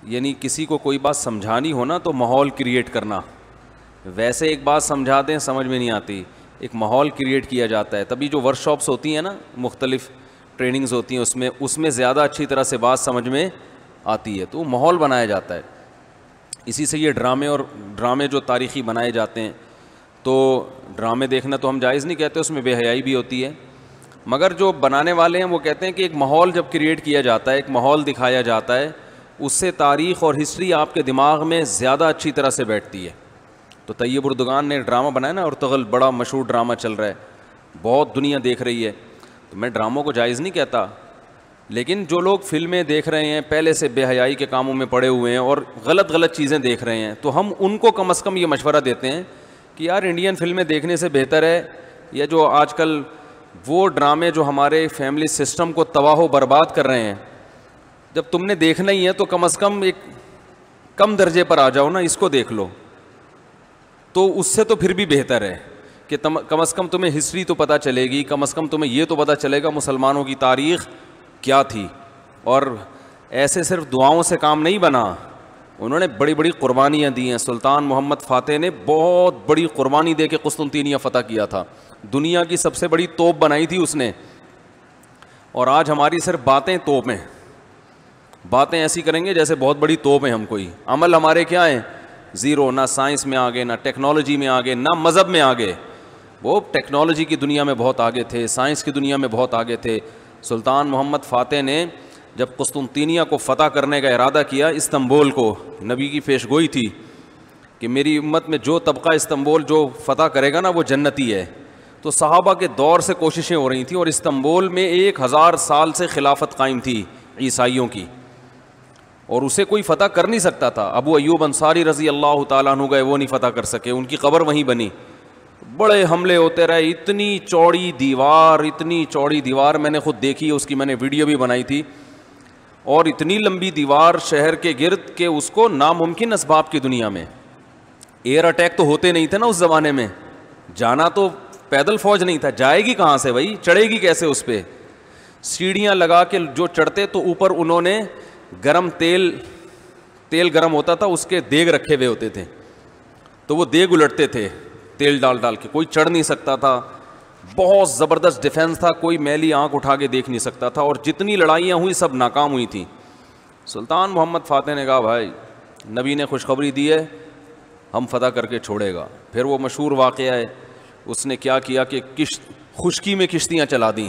یعنی کسی کو کوئی بات سمجھانی ہو نا تو ماحول کریٹ کرنا. ویسے ایک بات سمجھا دیں سمجھ میں نہیں آتی, ایک ماحول کریٹ کیا جاتا ہے. تبھی جو ورک شاپس ہوتی ہیں نا, مختلف ٹریننگز ہوتی ہیں, اس میں زیادہ اچھی طرح سے بات سمجھ میں آتی ہے. تو ماحول بنایا جاتا ہے. اسی سے یہ ڈرامے جو تاریخی بنائے جاتے ہیں, تو ڈرامے دیکھنا تو ہم جائز نہیں کہتے, اس میں بے حیائی بھی ہوتی ہے, مگر جو بنانے والے ہیں وہ کہتے ہیں کہ ایک ماحول جب کریٹ کیا جاتا ہے, ایک ماحول دکھایا جاتا ہے, اس سے تاریخ اور ہسٹری آپ کے دماغ میں زیادہ اچھی طرح سے بیٹھتی ہے. تو طیب اردگان نے ڈرامہ بنایا نا, ارطغرل بڑا مشہور ڈرامہ چل رہا ہے, بہت دنیا دیکھ رہی ہے. تو میں ڈراموں کو جائز نہیں کہتا, لیکن جو لوگ فلمیں دیکھ رہے ہیں پہلے سے بے حیائی کے کاموں میں پڑے ہوئے ہیں اور غلط چیزیں دیکھ رہے ہیں, تو ہم ان کو کم از کم یہ مشورہ دیتے ہیں کہ یار انڈین فلمیں دیکھنے سے بہتر ہے یہ جو آج کل وہ ڈرامے جو ہمارے فیملی سسٹم کو تباہ و برباد کر رہے ہیں, جب تم نے دیکھنا ہی ہے تو کم از کم ایک کم درجے پر آ جاؤ نا, اس کو دیکھ لو. تو اس سے تو پھر بھی بہتر ہے کہ کم از کم تمہیں ہسٹری تو پتہ چلے گی, کم از کم تمہیں یہ تو پتہ چلے گا مسلمانوں کی تاریخ کیا تھی. اور ایسے صرف دعاؤں سے کام نہیں بنا, انہوں نے بڑی بڑی قربانیاں دی ہیں. سلطان محمد فاتح نے بہت بڑی قربانی دے کے قسطنطینیہ فتح کیا تھا, دنیا کی سب سے بڑی توپ بنائی تھی اس نے. اور آج ہماری صرف باتیں توپ ہیں, باتیں ایسی کریں گے جیسے بہت بڑی توپ ہیں ہم, کوئی عمل ہمارے کیا ہیں زیرو. نہ سائنس میں آگے, نہ ٹیکنالوجی میں آگے, نہ مذہب میں آگے. وہ ٹیکنالوجی کی دنیا میں بہت آگے تھے, سائنس کی دنیا میں بہت آگے تھے. سلطان محمد فاتح نے جب قسطنطینیہ کو فتح کرنے کا ارادہ کیا, استنبول کو, نبی کی پیش گوئی تھی کہ میری امت میں جو طبقہ استنبول جو فتح کرے گا نا وہ جنتی ہے. تو صحابہ کے دور سے کوششیں ہو رہی تھیں, اور استنبول میں 1000 سال سے خلافت قائم تھی عیسائیوں کی, اور اسے کوئی فتح کر نہیں سکتا تھا. ابو ایوب انصاری رضی اللہ تعالیٰ عنہ گئے, وہ نہیں فتح کر سکے, ان کی قبر وہیں بنی. بڑے حملے ہوتے رہے, اتنی چوڑی دیوار میں نے خود دیکھی, اس کی میں نے ویڈیو بھی بنائی تھی. اور اتنی لمبی دیوار شہر کے گرد کہ اس کو ناممکن اسباب کی دنیا میں, ایئر اٹیک تو ہوتے نہیں تھے نا اس زمانے میں, جانا تو پیدل فوج نہیں تھا, جائے گی کہاں سے بھائی, چڑھے گی کیسے اس پہ. سیڑھیاں لگا کے جو چڑھتے تو اوپر انہوں نے گرم تیل گرم ہوتا تھا, اس کے دیگ رکھے ہوئے ہوتے تھے, تو وہ دیگ الٹتے تھے تیل ڈال کے, کوئی چڑھ نہیں سکتا تھا. بہت زبردست ڈیفنس تھا, کوئی میلی آنکھ اٹھا کے دیکھ نہیں سکتا تھا, اور جتنی لڑائیاں ہوئی سب ناکام ہوئی تھیں. سلطان محمد فاتح نے کہا بھائی نبی نے خوشخبری دی ہے, ہم فتح کر کے چھوڑے گا. پھر وہ مشہور واقعہ ہے, اس نے کیا کیا کہ خشکی میں کشتیاں چلا دیں,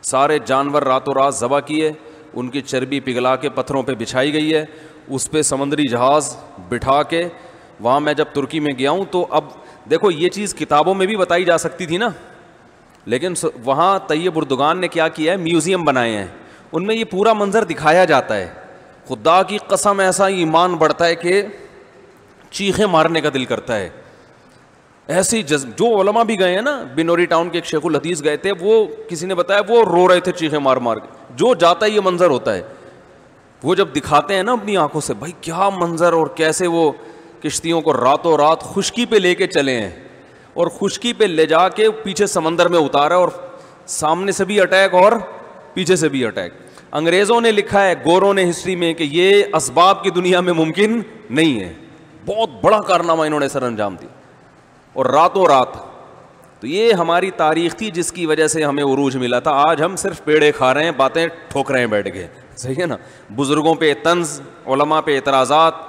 سارے جانور راتوں رات ذبح کیے, ان کی چربی پگھلا کے پتھروں پہ بچھائی گئی ہے, اس پہ سمندری جہاز بٹھا کے. وہاں میں جب ترکی میں گیا ہوں تو اب دیکھو یہ چیز کتابوں میں بھی بتائی جا سکتی تھی نا, لیکن وہاں طیب اردگان نے کیا کیا ہے, میوزیم بنائے ہیں, ان میں یہ پورا منظر دکھایا جاتا ہے. خدا کی قسم ایسا ایمان بڑھتا ہے کہ چیخیں مارنے کا دل کرتا ہے. ایسی جو علماء بھی گئے ہیں نا, بنوری ٹاؤن کے ایک شیخ الحدیث گئے تھے, وہ کسی نے بتایا وہ رو رہے تھے چیخیں مار مار کے. جو جاتا ہے یہ منظر ہوتا ہے, وہ جب دکھاتے ہیں نا اپنی آنکھوں سے, بھائی کیا منظر, اور کیسے وہ کشتیوں کو راتوں رات خشکی پہ لے کے چلے ہیں, اور خشکی پہ لے جا کے پیچھے سمندر میں اتارا, اور سامنے سے بھی اٹیک اور پیچھے سے بھی اٹیک. انگریزوں نے لکھا ہے, گوروں نے ہسٹری میں, کہ یہ اسباب کی دنیا میں ممکن نہیں ہے. بہت بڑا کارنامہ انہوں نے سر انجام دی, اور راتوں رات. تو یہ ہماری تاریخ تھی جس کی وجہ سے ہمیں عروج ملا تھا. آج ہم صرف پیڑے کھا رہے ہیں, باتیں ٹھوک رہے ہیں بیٹھ کے, صحیح ہے نا. بزرگوں پہ طنز, علماء پہ اعتراضات,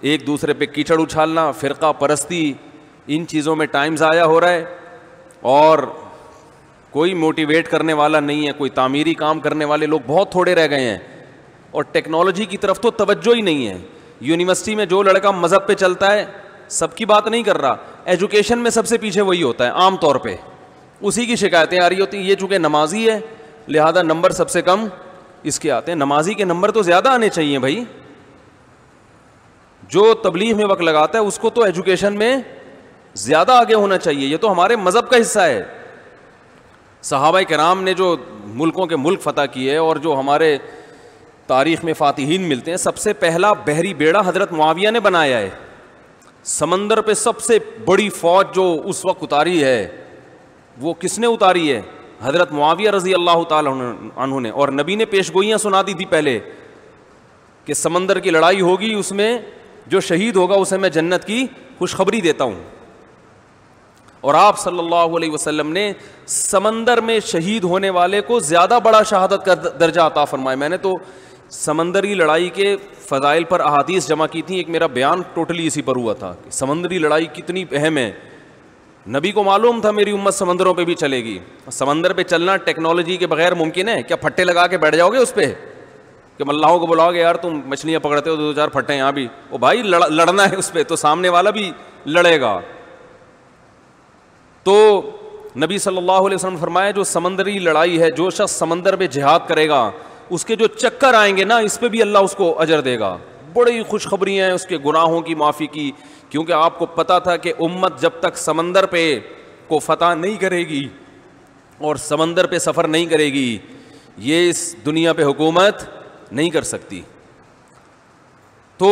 ایک دوسرے پہ کیچڑ اچھالنا, فرقہ پرستی, ان چیزوں میں ٹائم ضائع ہو رہا ہے, اور کوئی موٹیویٹ کرنے والا نہیں ہے, کوئی تعمیری کام کرنے والے لوگ بہت تھوڑے رہ گئے ہیں, اور ٹیکنالوجی کی طرف تو توجہ ہی نہیں ہے. یونیورسٹی میں جو لڑکا مذہب پہ چلتا ہے, سب کی بات نہیں کر رہا, ایجوکیشن میں سب سے پیچھے وہی ہوتا ہے عام طور پہ, اسی کی شکایتیں آ رہی ہوتی ہیں. یہ چونکہ نمازی ہے لہذا نمبر سب سے کم اس کے آتے ہیں. نمازی کے نمبر تو زیادہ آنے چاہیے بھائی, جو تبلیغ میں وقت لگاتا ہے اس کو تو ایجوکیشن میں زیادہ آگے ہونا چاہیے. یہ تو ہمارے مذہب کا حصہ ہے. صحابہ کرام نے جو ملکوں کے ملک فتح کیے, اور جو ہمارے تاریخ میں فاتحین ملتے ہیں, سب سے پہلا بحری بیڑا حضرت معاویہ نے بنایا ہے. سمندر پہ سب سے بڑی فوج جو اس وقت اتاری ہے وہ کس نے اتاری ہے؟ حضرت معاویہ رضی اللہ تعالی عنہ نے. اور نبی نے پیش گوئیاں سنا دی تھی پہلے کہ سمندر کی لڑائی ہوگی, اس میں جو شہید ہوگا اسے میں جنت کی خوشخبری دیتا ہوں. اور آپ صلی اللہ علیہ وسلم نے سمندر میں شہید ہونے والے کو زیادہ بڑا شہادت کا درجہ عطا فرمایا. میں نے تو سمندری لڑائی کے فضائل پر احادیث جمع کی تھیں, ایک میرا بیان ٹوٹلی اسی پر ہوا تھا کہ سمندری لڑائی کتنی اہم ہے. نبی کو معلوم تھا میری امت سمندروں پہ بھی چلے گی. سمندر پہ چلنا ٹیکنالوجی کے بغیر ممکن ہے کیا؟ پھٹے لگا کے بیٹھ جاؤ گے اس پہ کہ ملاحوں کو بلاؤ گے یار تم مچھلیاں پکڑتے ہو, 2-4 پھٹے یہاں بھی, او بھائی لڑنا ہے اس پہ تو سامنے والا بھی لڑے گا. تو نبی صلی اللہ علیہ وسلم نے فرمایا جو سمندری لڑائی ہے, جو شخص سمندر پہ جہاد کرے گا اس کے جو چکر آئیں گے نا اس پہ بھی اللہ اس کو اجر دے گا. بڑی خوشخبری ہیں اس کے گناہوں کی معافی کی, کیونکہ آپ کو پتا تھا کہ امت جب تک سمندر پہ کو فتح نہیں کرے گی اور سمندر پہ سفر نہیں کرے گی یہ اس دنیا پہ حکومت نہیں کر سکتی. تو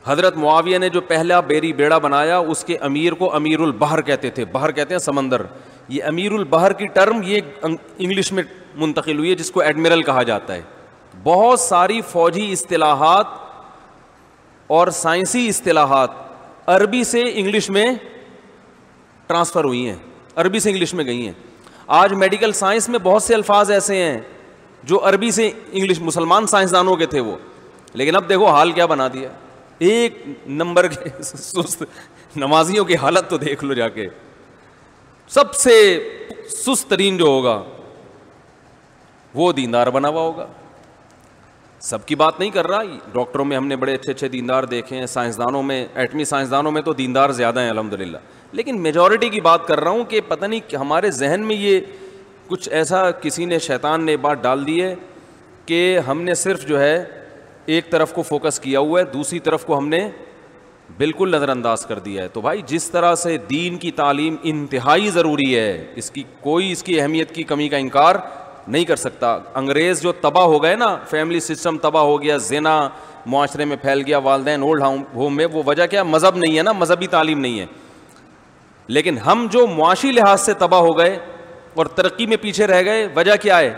حضرت معاویہ نے جو پہلا بیڑا بنایا اس کے امیر کو امیر البحر کہتے تھے. بحر کہتے ہیں سمندر. یہ امیر البحر کی ٹرم یہ انگلش میں منتقل ہوئی ہے جس کو ایڈمرل کہا جاتا ہے. بہت ساری فوجی اصطلاحات اور سائنسی اصطلاحات عربی سے انگلش میں ٹرانسفر ہوئی ہیں, عربی سے انگلش میں گئی ہیں. آج میڈیکل سائنس میں بہت سے الفاظ ایسے ہیں جو عربی سے انگلش, مسلمان سائنسدانوں کے تھے وہ, لیکن اب دیکھو حال کیا بنا دیا. ایک نمبر کے سست نمازیوں کی حالت تو دیکھ لو جا کے. سب سے سست ترین جو ہوگا وہ دیندار بنا ہوا ہوگا. سب کی بات نہیں کر رہا, ڈاکٹروں میں ہم نے بڑے اچھے اچھے دیندار دیکھے ہیں, سائنسدانوں میں, ایٹمی سائنسدانوں میں تو دیندار زیادہ ہیں الحمدللہ, لیکن میجورٹی کی بات کر رہا ہوں کہ پتہ نہیں ہمارے ذہن میں یہ کچھ ایسا کسی نے, شیطان نے بات ڈال دی ہے کہ ہم نے صرف جو ہے ایک طرف کو فوکس کیا ہوا ہے, دوسری طرف کو ہم نے بالکل نظر انداز کر دیا ہے. تو بھائی جس طرح سے دین کی تعلیم انتہائی ضروری ہے, اس کی کوئی اس کی اہمیت کی کمی کا انکار نہیں کر سکتا. انگریز جو تباہ ہو گئے نا, فیملی سسٹم تباہ ہو گیا, زنا معاشرے میں پھیل گیا, والدین اولڈ ہوم میں, وہ وجہ کیا؟ مذہب نہیں ہے نا, مذہبی تعلیم نہیں ہے. لیکن ہم جو معاشی لحاظ سے تباہ ہو گئے اور ترقی میں پیچھے رہ گئے, وجہ کیا ہے؟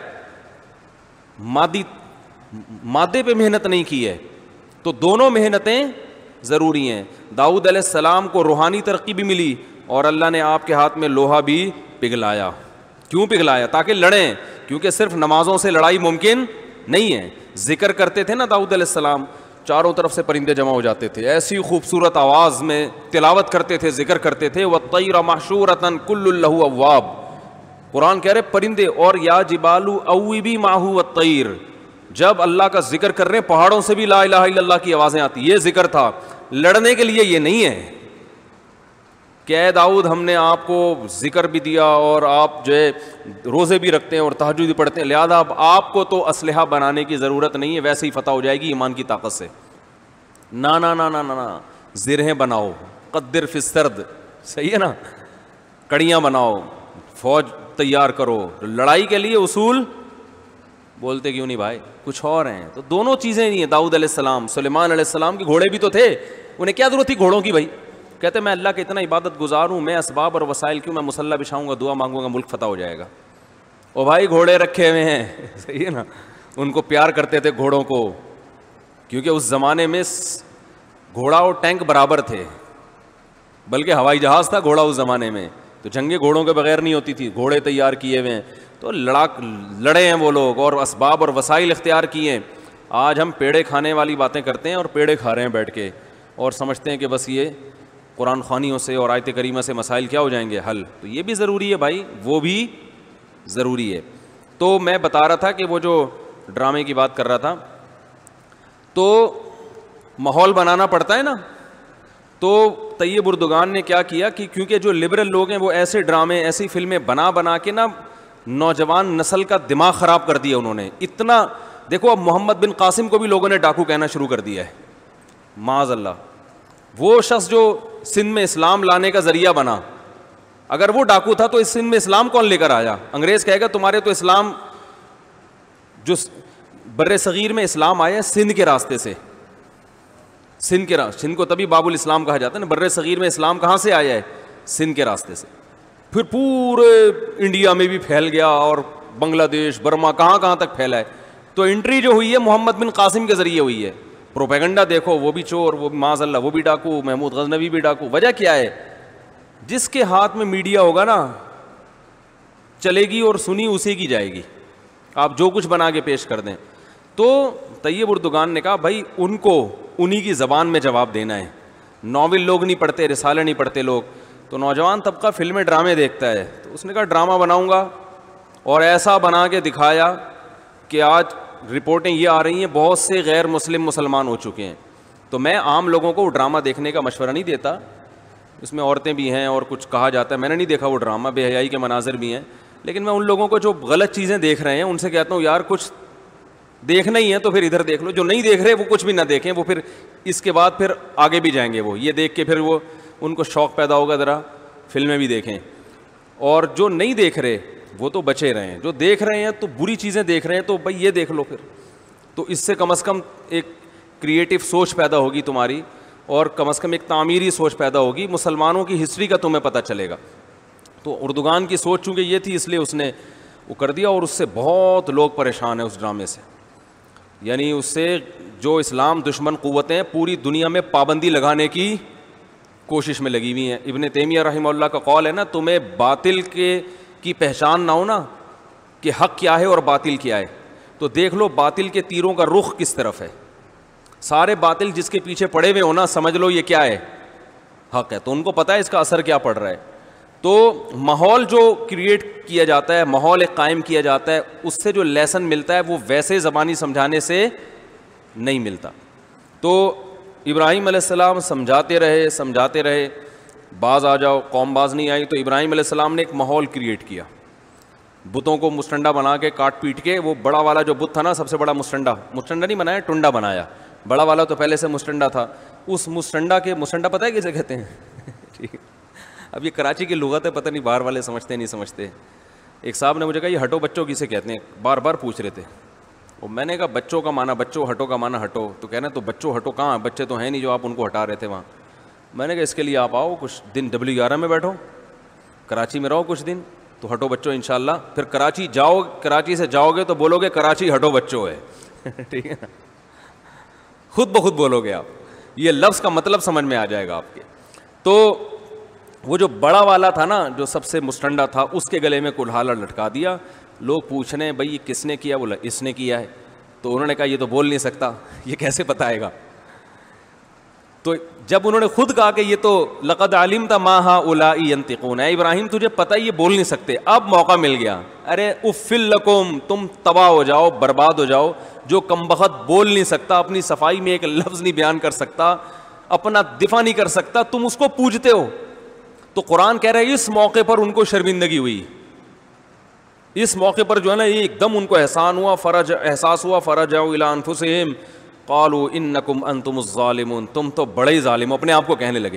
مادے پہ محنت نہیں کی ہے. تو دونوں محنتیں ضروری ہیں. داؤد علیہ السلام کو روحانی ترقی بھی ملی اور اللہ نے آپ کے ہاتھ میں لوہا بھی پگھلایا. کیوں پگھلایا؟ تاکہ لڑیں, کیونکہ صرف نمازوں سے لڑائی ممکن نہیں ہے. ذکر کرتے تھے نا داؤد علیہ السلام, چاروں طرف سے پرندے جمع ہو جاتے تھے, ایسی خوبصورت آواز میں تلاوت کرتے تھے, ذکر کرتے تھے. وَالطَّيْرَ مَحْشُورَةً كُلٌّ لَهُ أَوَّابٌ, قرآن کہہ رہے پرندے, اور یا جبالُ أَوِّبِي مَعَهُ وَالطَّيْرُ, جب اللہ کا ذکر کر رہے ہیں پہاڑوں سے بھی لا الہ الا اللہ کی آوازیں آتی. یہ ذکر تھا, لڑنے کے لیے یہ نہیں ہے کہ اے داؤد ہم نے آپ کو ذکر بھی دیا اور آپ جو ہے روزے بھی رکھتے ہیں اور تہجد بھی پڑھتے ہیں, لہذا اب آپ کو تو اسلحہ بنانے کی ضرورت نہیں ہے, ویسے ہی فتح ہو جائے گی ایمان کی طاقت سے. نا نا نا نا نا, زرہیں بناؤ, قدر فی السرد, صحیح ہے نا, کڑیاں بناؤ, فوج تیار کرو, لڑائی کے لیے اصول بولتے کیوں نہیں بھائی, کچھ اور ہیں. تو دونوں چیزیں نہیں ہیں. داؤد علیہ السلام, سلیمان علیہ السلام کے گھوڑے بھی تو تھے, انہیں کیا ضرورت تھی گھوڑوں کی بھائی؟ کہتے میں اللہ کے اتنا عبادت گزار ہوں, میں اسباب اور وسائل کیوں, میں مصلی بچھاؤں گا, دعا مانگوں گا, ملک فتح ہو جائے گا. او بھائی گھوڑے رکھے ہوئے ہیں, صحیح ہے نا, ان کو پیار کرتے تھے گھوڑوں کو, کیونکہ اس زمانے میں گھوڑا اور ٹینک برابر تھے, بلکہ ہوائی جہاز تھا گھوڑا اس زمانے میں, تو جنگیں گھوڑوں کے بغیر نہیں ہوتی تھی, گھوڑے تیار کیے ہوئے ہیں. تو لڑے ہیں وہ لوگ اور اسباب اور وسائل اختیار کیے ہیں. آج ہم پیڑے کھانے والی باتیں کرتے ہیں اور پیڑے کھا رہے ہیں بیٹھ کے, اور سمجھتے ہیں کہ بس یہ قرآن خوانیوں سے اور آیت کریمہ سے مسائل کیا ہو جائیں گے حل. تو یہ بھی ضروری ہے بھائی, وہ بھی ضروری ہے. تو میں بتا رہا تھا کہ وہ جو ڈرامے کی بات کر رہا تھا, تو ماحول بنانا پڑتا ہے نا. تو طیب اردگان نے کیا کیا کہ کیونکہ جو لبرل لوگ ہیں وہ ایسے ڈرامے, ایسی فلمیں بنا کے نا نوجوان نسل کا دماغ خراب کر دیا انہوں نے. اتنا دیکھو, اب محمد بن قاسم کو بھی لوگوں نے ڈاکو کہنا شروع کر دیا ہے, معاذ اللہ. وہ شخص جو سندھ میں اسلام لانے کا ذریعہ بنا, اگر وہ ڈاکو تھا تو اس سندھ میں اسلام کون لے کر آیا؟ انگریز کہے گا تمہارے تو اسلام, جو بر صغیر میں اسلام آیا سندھ کے راستے سے, سندھ کو تبھی باب الاسلام کہا جاتا ہے نا. بر صغیر میں اسلام کہاں سے آیا ہے؟ سندھ کے راستے سے. پھر پورے انڈیا میں بھی پھیل گیا اور بنگلہ دیش, برما, کہاں کہاں تک پھیلا ہے. تو انٹری جو ہوئی ہے محمد بن قاسم کے ذریعے ہوئی ہے. پروپیگنڈا دیکھو, وہ بھی چور, وہ بھی معاذ اللہ وہ بھی ڈاکو, محمود غزنوی بھی ڈاکو. وجہ کیا ہے؟ جس کے ہاتھ میں میڈیا ہوگا نا چلے گی اور سنی اسی کی جائے گی, آپ جو کچھ بنا کے پیش کر دیں. تو طیب اردگان نے کہا بھائی ان کو انہی کی زبان میں جواب دینا ہے. ناول لوگ نہیں پڑھتے, رسالے نہیں پڑھتے لوگ, تو نوجوان طبقہ فلمیں ڈرامے دیکھتا ہے. تو اس نے کہا ڈرامہ بناؤں گا, اور ایسا بنا کے دکھایا کہ آج رپورٹیں یہ آ رہی ہیں بہت سے غیر مسلم مسلمان ہو چکے ہیں. تو میں عام لوگوں کو وہ ڈرامہ دیکھنے کا مشورہ نہیں دیتا, اس میں عورتیں بھی ہیں اور کچھ کہا جاتا ہے, میں نے نہیں دیکھا وہ ڈرامہ, بے حیائی کے مناظر بھی ہیں, لیکن میں ان لوگوں کو جو غلط چیزیں دیکھ رہے ہیں ان سے کہتا ہوں یار کچھ دیکھنا ہی ہے تو پھر ادھر دیکھ لو, جو نہیں دیکھ رہے وہ کچھ بھی نہ دیکھیں, وہ پھر اس کے بعد پھر آگے بھی جائیں گے, وہ یہ دیکھ کے پھر وہ ان کو شوق پیدا ہوگا ذرا فلمیں بھی دیکھیں. اور جو نہیں دیکھ رہے وہ تو بچے رہے ہیں, جو دیکھ رہے ہیں تو بری چیزیں دیکھ رہے ہیں تو بھائی یہ دیکھ لو پھر, تو اس سے کم از کم ایک کریٹو سوچ پیدا ہوگی تمہاری, اور کم از کم ایک تعمیری سوچ پیدا ہوگی, مسلمانوں کی ہسٹری کا تمہیں پتہ چلے گا. تو اردگان کی سوچ چونکہ یہ تھی اس لیے اس نے وہ کر دیا, اور اس سے بہت لوگ پریشان ہیں اس ڈرامے سے. یعنی اس سے جو اسلام دشمن قوتیں پوری دنیا میں پابندی لگانے کی کوشش میں لگی ہوئی ہیں. ابن تیمیہ رحمہ اللہ کا قول ہے نا, تمہیں باطل کی پہچان نہ ہو نا کہ حق کیا ہے اور باطل کیا ہے, تو دیکھ لو باطل کے تیروں کا رخ کس طرف ہے. سارے باطل جس کے پیچھے پڑے ہوئے ہو نا, سمجھ لو یہ کیا ہے, حق ہے, تو ان کو پتہ ہے اس کا اثر کیا پڑ رہا ہے. تو ماحول جو کریٹ کیا جاتا ہے, ماحول ایک قائم کیا جاتا ہے, اس سے جو لیسن ملتا ہے وہ ویسے زبانی سمجھانے سے نہیں ملتا. تو ابراہیم علیہ السلام سمجھاتے رہے, باز آ جاؤ, قوم باز نہیں آئی. تو ابراہیم علیہ السلام نے ایک ماحول کریٹ کیا, بتوں کو مستنڈا بنا کے کاٹ پیٹ کے. وہ بڑا والا جو بت تھا نا, سب سے بڑا مستنڈا نہیں بنایا, ٹنڈا بنایا. بڑا والا تو پہلے سے مستنڈا تھا, اس مستنڈا پتہ ہے کسے کہتے ہیں؟ ٹھیک ہے, اب یہ کراچی کی لغت ہے, پتہ نہیں باہر والے سمجھتے نہیں سمجھتے. ایک صاحب نے مجھے کہا یہ ہٹو بچوں کسے کہتے ہیں, بار بار پوچھ رہے تھے. اور میں نے کہا بچوں کا معنی بچوں, ہٹو کا معنی ہٹو. تو کہنا تو بچوں ہٹو کہاں, بچے تو ہیں نہیں جو آپ ان کو ہٹا رہے تھے وہاں. میں نے کہا اس کے لیے آپ آؤ کچھ دن W11 میں بیٹھو, کراچی میں رہو کچھ دن, تو ہٹو بچوں انشاءاللہ. پھر کراچی سے جاؤ گے تو بولو گے کراچی ہٹو بچوں ہے. ٹھیک ہے نا, خود بخود بولو گے آپ, یہ لفظ کا مطلب سمجھ میں آ جائے گا آپ کے. تو وہ جو بڑا والا تھا نا, جو سب سے مستنڈا تھا, اس کے گلے میں کلہاڑا لٹکا دیا. لوگ پوچھ رہے ہیں بھائی یہ کس نے کیا؟ بولا اس نے کیا ہے. تو انہوں نے کہا یہ تو بول نہیں سکتا, یہ کیسے بتائے گا؟ تو جب انہوں نے خود کہا کہ یہ تو لقد علمت ما هؤلاء ينطقون, اے ابراہیم تجھے پتہ یہ بول نہیں سکتے, اب موقع مل گیا. ارے افل لکم, تم تباہ ہو جاؤ, برباد ہو جاؤ. جو کمبخت بول نہیں سکتا, اپنی صفائی میں ایک لفظ نہیں بیان کر سکتا, اپنا دفاع نہیں کر سکتا, تم اس کو پوجتے ہو. تو قرآن کہہ رہا ہے اس موقع پر ان کو شرمندگی ہوئی, اس موقع پر جو ہے نا یہ ایک دم ان کو احساس ہوا فرجعوا الی انفسہم قالوا انکم انتم الظالمون, تم تو بڑے ہی ظالم, اپنے آپ کو کہنے لگے.